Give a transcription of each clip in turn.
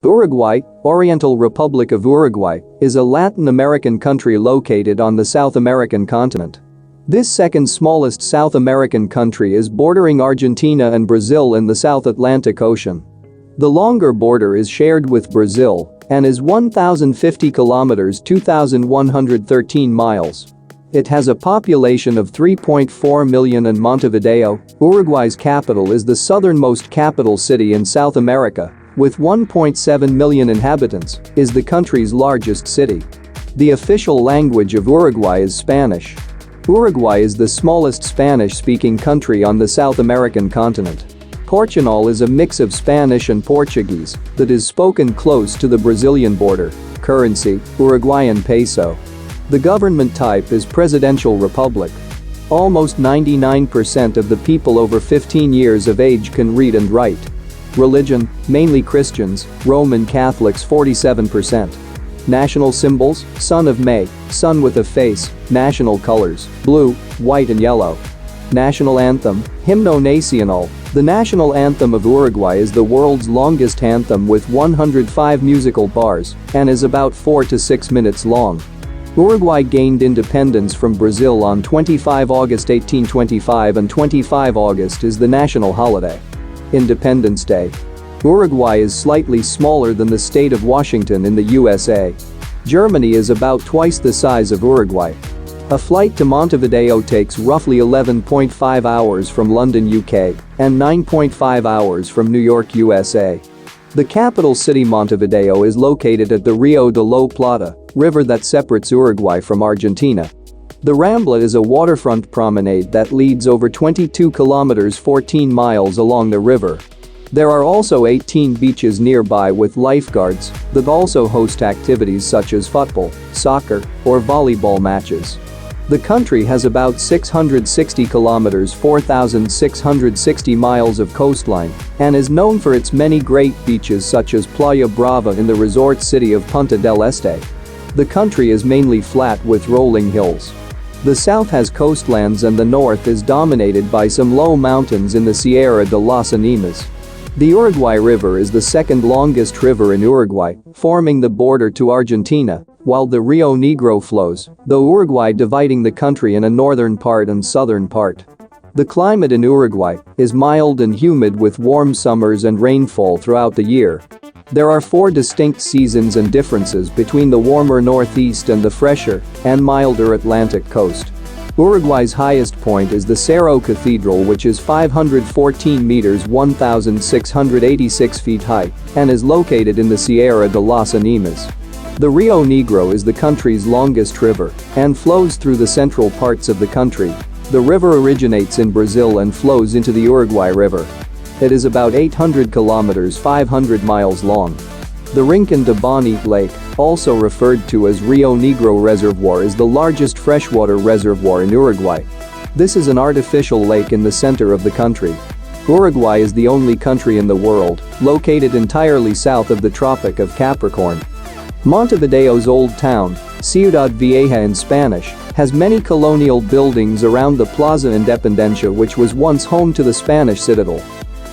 Uruguay, Oriental Republic of Uruguay, is a Latin American country located on the South American continent. This second smallest South American country is bordering Argentina and Brazil in the South Atlantic Ocean. The longer border is shared with Brazil and is 1,050 kilometers (2,113 miles). It has a population of 3.4 million and Montevideo, Uruguay's capital, is the southernmost capital city in South America. With 1.7 million inhabitants, is the country's largest city. The official language of Uruguay is Spanish. Uruguay is the smallest Spanish-speaking country on the South American continent. Portuñol is a mix of Spanish and Portuguese that is spoken close to the Brazilian border. Currency, Uruguayan peso. The government type is presidential republic. Almost 99% of the people over 15 years of age can read and write. Religion, mainly Christians, Roman Catholics 47%. National symbols, Sun of May, sun with a face. National colors, blue, white and yellow. National anthem, Himno Nacional. The national anthem of Uruguay is the world's longest anthem with 105 musical bars and is about 4 to 6 minutes long. Uruguay gained independence from Brazil on 25 August 1825 and 25 August is the national holiday. Independence Day. Uruguay is slightly smaller than the state of Washington in the USA. Germany is about twice the size of Uruguay. A flight to Montevideo takes roughly 11.5 hours from London, UK, and 9.5 hours from New York, USA. The capital city Montevideo is located at the Rio de la Plata, river that separates Uruguay from Argentina. The Rambla is a waterfront promenade that leads over 22 kilometers 14 miles along the river. There are also 18 beaches nearby with lifeguards that also host activities such as football, soccer, or volleyball matches. The country has about 660 kilometers 4,660 miles of coastline and is known for its many great beaches such as Playa Brava in the resort city of Punta del Este. The country is mainly flat with rolling hills. The south has coastlands and the north is dominated by some low mountains in the Sierra de las Ánimas. The Uruguay River is the second longest river in Uruguay, forming the border to Argentina, while the Rio Negro flows, though Uruguay dividing the country in a northern part and southern part. The climate in Uruguay is mild and humid with warm summers and rainfall throughout the year. There are 4 distinct seasons and differences between the warmer northeast and the fresher and milder Atlantic coast. Uruguay's highest point is the Cerro Cathedral, which is 514 meters 1,686 feet high and is located in the Sierra de las Ánimas. The Rio Negro is the country's longest river and flows through the central parts of the country. The river originates in Brazil and flows into the Uruguay River. It is about 800 kilometers 500 miles long. The Rincón de Bonete Lake, also referred to as Rio Negro Reservoir, is the largest freshwater reservoir in Uruguay. This is an artificial lake in the center of the country. Uruguay is the only country in the world located entirely south of the Tropic of Capricorn. Montevideo's old town, Ciudad Vieja in Spanish, has many colonial buildings around the Plaza Independencia, which was once home to the Spanish citadel.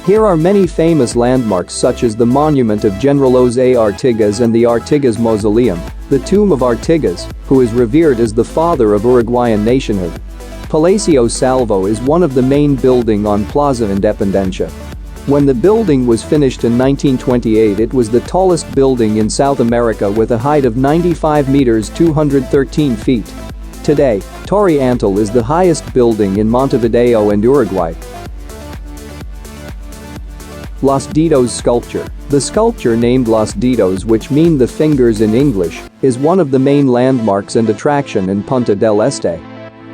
Here are many famous landmarks such as the monument of General Jose Artigas and the Artigas Mausoleum, the tomb of Artigas, who is revered as the father of Uruguayan nationhood. Palacio Salvo is one of the main buildings on Plaza Independencia. When the building was finished in 1928, it was the tallest building in South America with a height of 95 meters 213 feet. Today, Torre Antel is the highest building in Montevideo and Uruguay. Los Dedos Sculpture. The sculpture named Los Dedos, which mean the fingers in English, is one of the main landmarks and attraction in Punta del Este.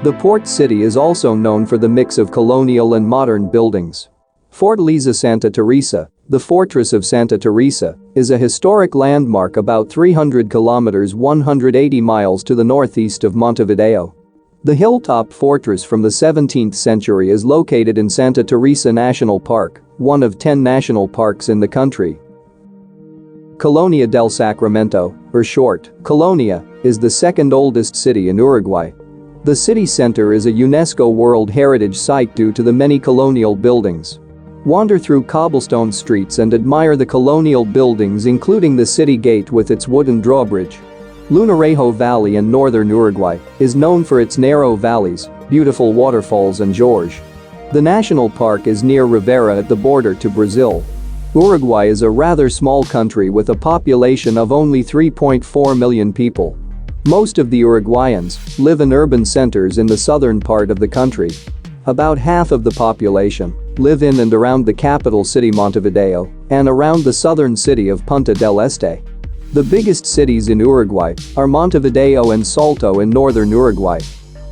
The port city is also known for the mix of colonial and modern buildings. Fortaleza Santa Teresa, the Fortress of Santa Teresa, is a historic landmark about 300 kilometers 180 miles to the northeast of Montevideo. The hilltop fortress from the 17th century is located in Santa Teresa National Park, one of 10 national parks in the country. Colonia del Sacramento, or short, Colonia, is the second oldest city in Uruguay. The city center is a UNESCO World Heritage Site due to the many colonial buildings. Wander through cobblestone streets and admire the colonial buildings, including the city gate with its wooden drawbridge. Lunarejo Valley in northern Uruguay is known for its narrow valleys, beautiful waterfalls and gorge. The national park is near Rivera at the border to Brazil. Uruguay is a rather small country with a population of only 3.4 million people. Most of the Uruguayans live in urban centers in the southern part of the country. About half of the population live in and around the capital city Montevideo and around the southern city of Punta del Este. The biggest cities in Uruguay are Montevideo and Salto in northern Uruguay.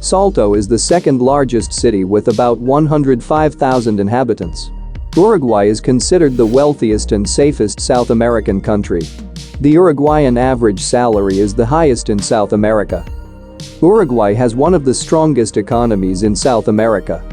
Salto is the second largest city with about 105,000 inhabitants. Uruguay is considered the wealthiest and safest South American country. The Uruguayan average salary is the highest in South America. Uruguay has one of the strongest economies in South America.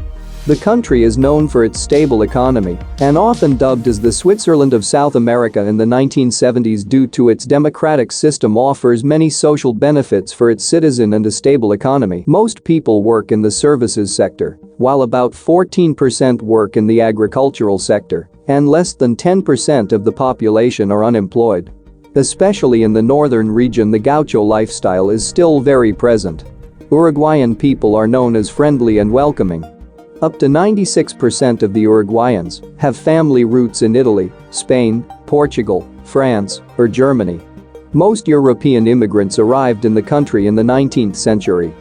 The country is known for its stable economy and often dubbed as the Switzerland of South America in the 1970s due to its democratic system offers many social benefits for its citizen and a stable economy. Most people work in the services sector, while about 14% work in the agricultural sector and less than 10% of the population are unemployed. Especially in the northern region, the gaucho lifestyle is still very present. Uruguayan people are known as friendly and welcoming. Up to 96% of the Uruguayans have family roots in Italy, Spain, Portugal, France, or Germany. Most European immigrants arrived in the country in the 19th century.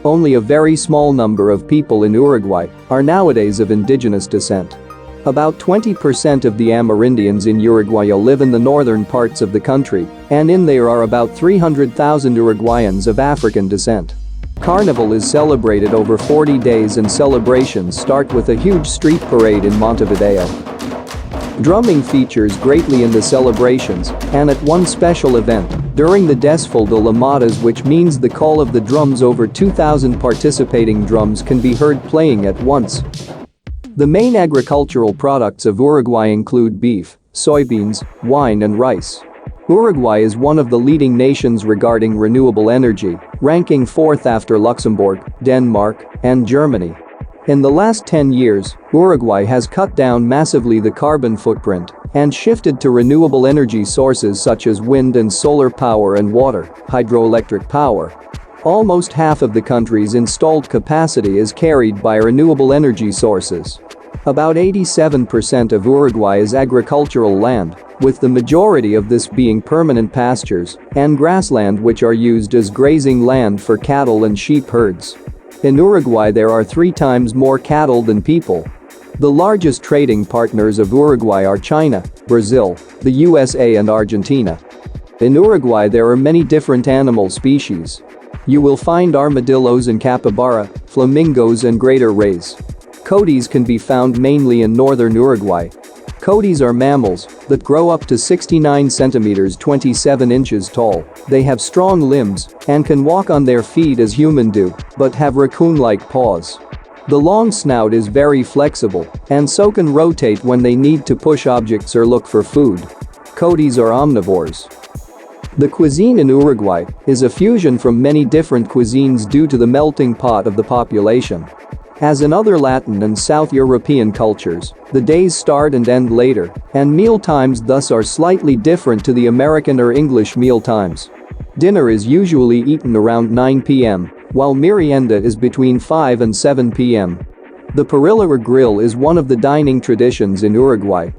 Only a very small number of people in Uruguay are nowadays of indigenous descent. About 20% of the Amerindians in Uruguay live in the northern parts of the country, and in there are about 300,000 Uruguayans of African descent. Carnival is celebrated over 40 days and celebrations start with a huge street parade in Montevideo. Drumming features greatly in the celebrations and at one special event, during the Desfile de Lamadas, which means the call of the drums, over 2,000 participating drums can be heard playing at once. The main agricultural products of Uruguay include beef, soybeans, wine and rice. Uruguay is one of the leading nations regarding renewable energy, ranking fourth after Luxembourg, Denmark, and Germany. In the last 10 years, Uruguay has cut down massively the carbon footprint and shifted to renewable energy sources such as wind and solar power and water, hydroelectric power. Almost half of the country's installed capacity is carried by renewable energy sources. About 87% of Uruguay is agricultural land, with the majority of this being permanent pastures and grassland which are used as grazing land for cattle and sheep herds. In Uruguay there are 3 times more cattle than people. The largest trading partners of Uruguay are China, Brazil, the USA and Argentina. In Uruguay there are many different animal species. You will find armadillos and capybara, flamingos and greater rays. Coatis can be found mainly in northern Uruguay. Coatis are mammals that grow up to 69 centimeters 27 inches tall. They have strong limbs and can walk on their feet as humans do, but have raccoon-like paws. The long snout is very flexible and so can rotate when they need to push objects or look for food. Coatis are omnivores. The cuisine in Uruguay is a fusion from many different cuisines due to the melting pot of the population. As in other Latin and South European cultures, the days start and end later, and meal times thus are slightly different to the American or English meal times. Dinner is usually eaten around 9 p.m., while merienda is between 5 and 7 p.m. The parrilla or grill is one of the dining traditions in Uruguay.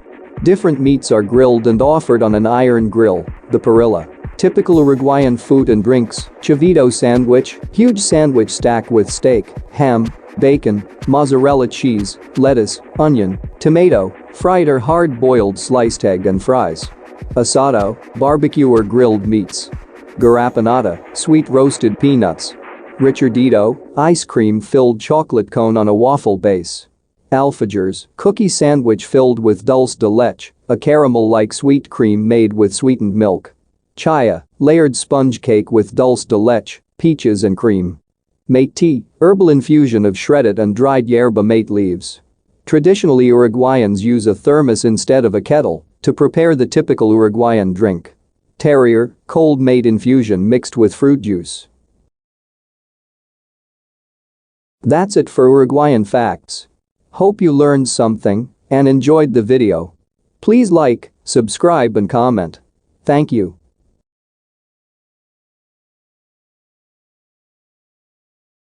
Different meats are grilled and offered on an iron grill, the parrilla. Typical Uruguayan food and drinks: chivito sandwich, huge sandwich stack with steak, ham, bacon, mozzarella cheese, lettuce, onion, tomato, fried or hard-boiled sliced egg and fries. Asado, barbecue or grilled meats. Garrapanada, sweet roasted peanuts. Richardito, ice cream-filled chocolate cone on a waffle base. Alfajors, cookie sandwich filled with dulce de leche, a caramel-like sweet cream made with sweetened milk. Chaya, layered sponge cake with dulce de leche, peaches and cream. Mate tea, herbal infusion of shredded and dried yerba mate leaves. Traditionally, Uruguayans use a thermos instead of a kettle to prepare the typical Uruguayan drink. Terrier, cold mate infusion mixed with fruit juice. That's it for Uruguayan facts. Hope you learned something and enjoyed the video. Please like, subscribe and comment. Thank you.